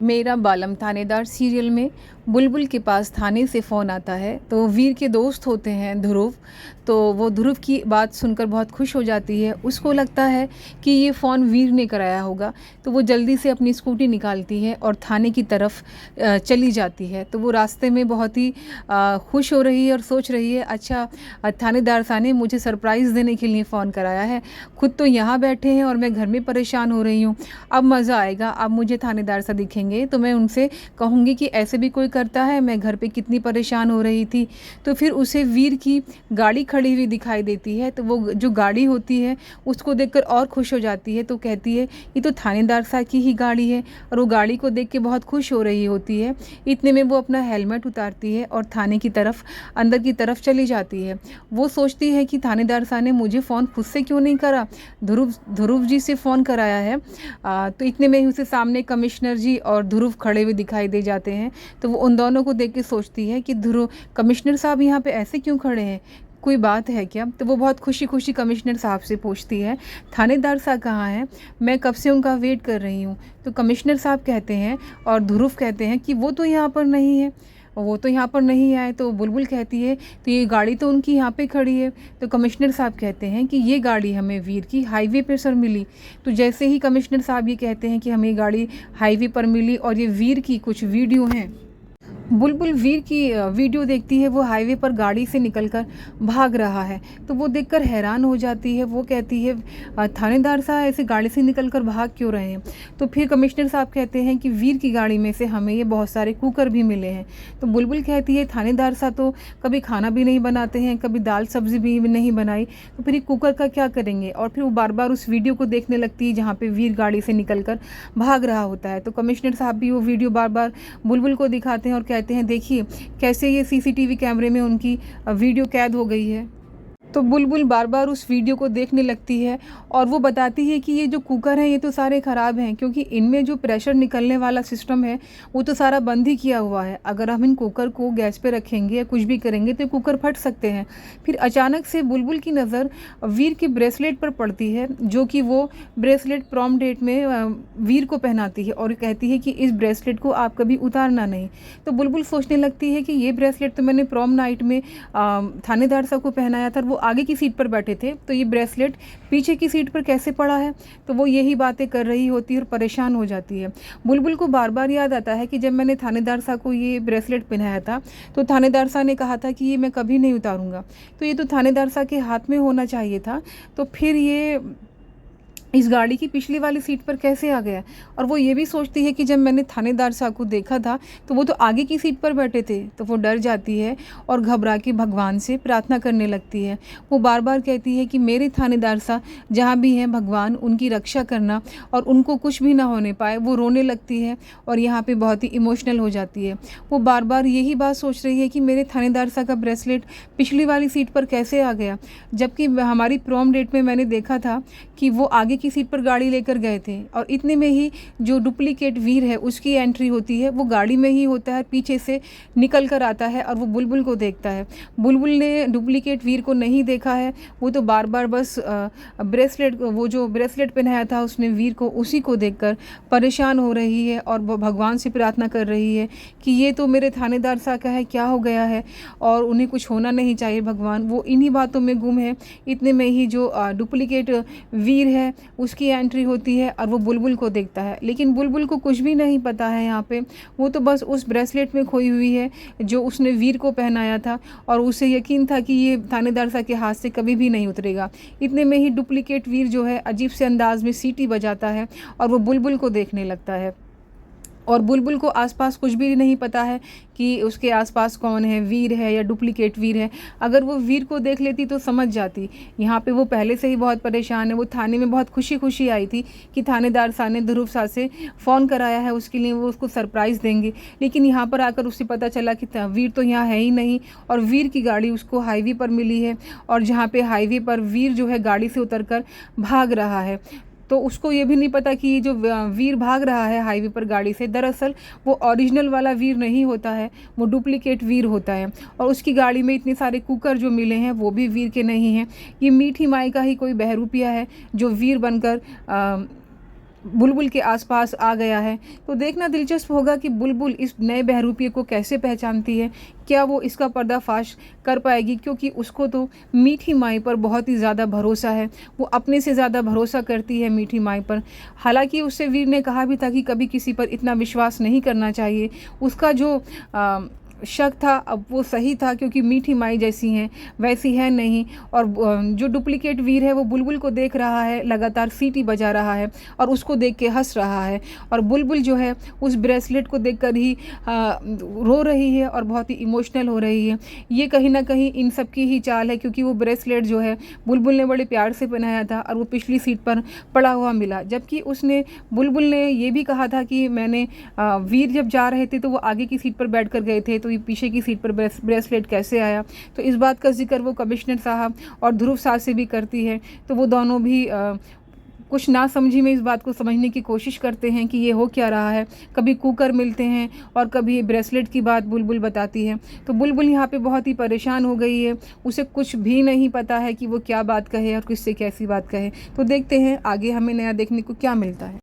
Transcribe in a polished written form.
मेरा बालम थानेदार सीरियल में बुलबुल के पास थाने से फ़ोन आता है तो वीर के दोस्त होते हैं ध्रुव। तो वो ध्रुव की बात सुनकर बहुत खुश हो जाती है। उसको लगता है कि ये फ़ोन वीर ने कराया होगा, तो वो जल्दी से अपनी स्कूटी निकालती है और थाने की तरफ चली जाती है। तो वो रास्ते में बहुत ही खुश हो रही है और सोच रही है, अच्छा थानेदार साहब ने मुझे सरप्राइज़ देने के लिए फ़ोन कराया है। खुद तो यहाँ बैठे हैं और मैं घर में परेशान हो रही हूँ। अब मज़ा आएगा, अब मुझे थानेदार साहब दिखेंगे तो मैं उनसे कहूँगी कि ऐसे भी कोई करता है, मैं घर पे कितनी परेशान हो रही थी। तो फिर उसे वीर की गाड़ी खड़ी हुई दिखाई देती है, तो वो जो गाड़ी होती है उसको देखकर और खुश हो जाती है। तो कहती है ये तो थानेदार साहब की ही गाड़ी है, और वो गाड़ी को देख के बहुत खुश हो रही होती है। इतने में वो अपना हेलमेट उतारती है और थाने की तरफ अंदर की तरफ चली जाती है। वो सोचती है कि थानेदार साहब ने मुझे फ़ोन खुद से क्यों नहीं करा, ध्रुव जी से फ़ोन कराया है। तो इतने में ही उसे सामने कमिश्नर जी और ध्रुव खड़े हुए दिखाई दे जाते हैं। तो वो उन दोनों को देख के सोचती है कि ध्रुव कमिश्नर साहब यहाँ पे ऐसे क्यों खड़े हैं, कोई बात है क्या। तो वो बहुत खुशी खुशी कमिश्नर साहब से पूछती है, थानेदार साहब कहाँ हैं, मैं कब से उनका वेट कर रही हूँ। तो कमिश्नर साहब कहते हैं और ध्रुव कहते हैं कि वो तो यहाँ पर नहीं है, वो तो यहाँ पर नहीं आए। तो बुलबुल कहती है तो ये गाड़ी तो उनकी यहाँ पे खड़ी है। तो कमिश्नर साहब कहते हैं कि ये गाड़ी हमें वीर की हाईवे पे सर मिली। तो जैसे ही कमिश्नर साहब ये कहते हैं कि हमें गाड़ी हाईवे पर मिली और ये वीर की कुछ वीडियो हैं, बुलबुल वीर की वीडियो देखती है, वो हाईवे पर गाड़ी से निकलकर भाग रहा है। तो वो देखकर हैरान हो जाती है। वो कहती है थानेदार साहब ऐसे गाड़ी से निकलकर भाग क्यों रहे हैं। तो फिर कमिश्नर साहब कहते हैं कि वीर की गाड़ी में से हमें ये बहुत सारे कुकर भी मिले हैं। तो बुलबुल कहती है थानेदार साहब तो कभी खाना भी नहीं बनाते हैं, कभी दाल सब्जी भी नहीं बनाई, तो फिर ये कुकर का क्या करेंगे। और फिर वो बार बार उस वीडियो को देखने लगती है जहाँ पे वीर गाड़ी से निकलकर भाग रहा होता है। तो कमिश्नर साहब भी वो वीडियो बार बार बुलबुल को दिखाते हैं और कहते हैं देखिए कैसे ये सीसीटीवी कैमरे में उनकी वीडियो कैद हो गई है। तो बुलबुल बार बार उस वीडियो को देखने लगती है और वो बताती है कि ये जो कुकर हैं ये तो सारे ख़राब हैं, क्योंकि इनमें जो प्रेशर निकलने वाला सिस्टम है वो तो सारा बंद ही किया हुआ है। अगर हम इन कुकर को गैस पे रखेंगे या कुछ भी करेंगे तो कुकर फट सकते हैं। फिर अचानक से बुलबुल की नज़र वीर के ब्रेसलेट पर पड़ती है, जो कि वो ब्रेसलेट प्रॉम डेट में वीर को पहनाती है और कहती है कि इस ब्रेसलेट को आप कभी उतारना नहीं। तो बुलबुल सोचने लगती है कि ये ब्रेसलेट तो मैंने प्रॉम नाइट में थानेदार साहब को पहनाया था, वो आगे की सीट पर बैठे थे, तो ये ब्रेसलेट पीछे की सीट पर कैसे पड़ा है। तो वो यही बातें कर रही होती है और परेशान हो जाती है। बुलबुल को बार बार याद आता है कि जब मैंने थानेदार साहब को ये ब्रेसलेट पहनाया था तो थानेदार साहब ने कहा था कि ये मैं कभी नहीं उतारूंगा, तो ये तो थानेदार साहब के हाथ में होना चाहिए था। तो फिर ये इस गाड़ी की पिछली वाली सीट पर कैसे आ गया। और वो ये भी सोचती है कि जब मैंने थानेदार साहब को देखा था तो वो तो आगे की सीट पर बैठे थे। तो वो डर जाती है और घबरा के भगवान से प्रार्थना करने लगती है। वो बार बार कहती है कि मेरे थानेदार साहब जहाँ भी हैं भगवान उनकी रक्षा करना और उनको कुछ भी ना होने पाए। वो रोने लगती है और यहाँ पे बहुत ही इमोशनल हो जाती है। वो बार बार यही बात सोच रही है कि मेरे थानेदार साहब का ब्रेसलेट पिछली वाली सीट पर कैसे आ गया, जबकि हमारी प्रॉम डेट में मैंने देखा था कि वो आगे की सीट पर गाड़ी लेकर गए थे। और इतने में ही जो डुप्लीकेट वीर है उसकी एंट्री होती है, वो गाड़ी में ही होता है, पीछे से निकल कर आता है और वो बुलबुल को देखता है। बुलबुल ने डुप्लीकेट वीर को नहीं देखा है, वो तो बार बार बस ब्रेसलेट, वो जो ब्रेसलेट पहनाया था उसने वीर को, उसी को देखकर परेशान हो रही है और वो भगवान से प्रार्थना कर रही है कि ये तो मेरे थानेदार साहब का है, क्या हो गया है और उन्हें कुछ होना नहीं चाहिए भगवान। वो इन्हीं बातों में गुम है। इतने में ही जो डुप्लीकेट वीर है उसकी एंट्री होती है और वो बुलबुल को देखता है, लेकिन बुलबुल को कुछ भी नहीं पता है यहाँ पे। वो तो बस उस ब्रेसलेट में खोई हुई है जो उसने वीर को पहनाया था और उसे यकीन था कि ये थानेदार साहब के हाथ से कभी भी नहीं उतरेगा। इतने में ही डुप्लीकेट वीर जो है अजीब से अंदाज में सीटी बजाता है और वो बुलबुल को देखने लगता है। और बुलबुल को आसपास कुछ भी नहीं पता है कि उसके आसपास कौन है, वीर है या डुप्लीकेट वीर है। अगर वो वीर को देख लेती तो समझ जाती। यहाँ पे वो पहले से ही बहुत परेशान है। वो थाने में बहुत खुशी खुशी आई थी कि थानेदार साहब ने ध्रुव साहब से फ़ोन कराया है, उसके लिए वो उसको सरप्राइज़ देंगे। लेकिन यहाँ पर आकर उसे पता चला कि वीर तो यहाँ है ही नहीं और वीर की गाड़ी उसको हाईवे पर मिली है, और जहाँ पे हाईवे पर वीर जो है गाड़ी से उतरकर भाग रहा है। तो उसको ये भी नहीं पता कि ये जो वीर भाग रहा है हाईवे पर गाड़ी से, दरअसल वो ओरिजिनल वाला वीर नहीं होता है, वो डुप्लीकेट वीर होता है। और उसकी गाड़ी में इतने सारे कुकर जो मिले हैं वो भी वीर के नहीं हैं। ये मीठी माई का ही कोई बहरूपिया है जो वीर बनकर बुलबुल के आसपास आ गया है। तो देखना दिलचस्प होगा कि बुलबुल इस नए बहरूपिये को कैसे पहचानती है, क्या वो इसका पर्दाफाश कर पाएगी, क्योंकि उसको तो मीठी माई पर बहुत ही ज़्यादा भरोसा है। वो अपने से ज़्यादा भरोसा करती है मीठी माई पर। हालांकि उससे वीर ने कहा भी था कि कभी किसी पर इतना विश्वास नहीं करना चाहिए। उसका जो शक था अब वो सही था, क्योंकि मीठी माई जैसी हैं वैसी है नहीं। और जो डुप्लीकेट वीर है वो बुलबुल को देख रहा है, लगातार सीटी बजा रहा है और उसको देख के हंस रहा है। और बुलबुल जो है उस ब्रेसलेट को देखकर ही रो रही है और बहुत ही इमोशनल हो रही है। ये कहीं ना कहीं इन सब की ही चाल है, क्योंकि वो ब्रेसलेट जो है बुलबुल ने बड़े प्यार से पहनाया था और वो पिछली सीट पर पड़ा हुआ मिला। जबकि बुलबुल ने ये भी कहा था कि मैंने वीर जब जा रहे थे तो वो आगे की सीट पर बैठ कर गए थे, तो ये पीछे की सीट पर ब्रेसलेट कैसे आया। तो इस बात का जिक्र वो कमिश्नर साहब और ध्रुव साहब से भी करती है। तो वो दोनों भी कुछ ना समझी में इस बात को समझने की कोशिश करते हैं कि ये हो क्या रहा है। कभी कुकर मिलते हैं और कभी ब्रेसलेट की बात बुलबुल बताती है। तो बुलबुल यहाँ पे बहुत ही परेशान हो गई है, उसे कुछ भी नहीं पता है कि वो क्या बात कहे और किससे कैसी बात कहे। तो देखते हैं आगे हमें नया देखने को क्या मिलता है।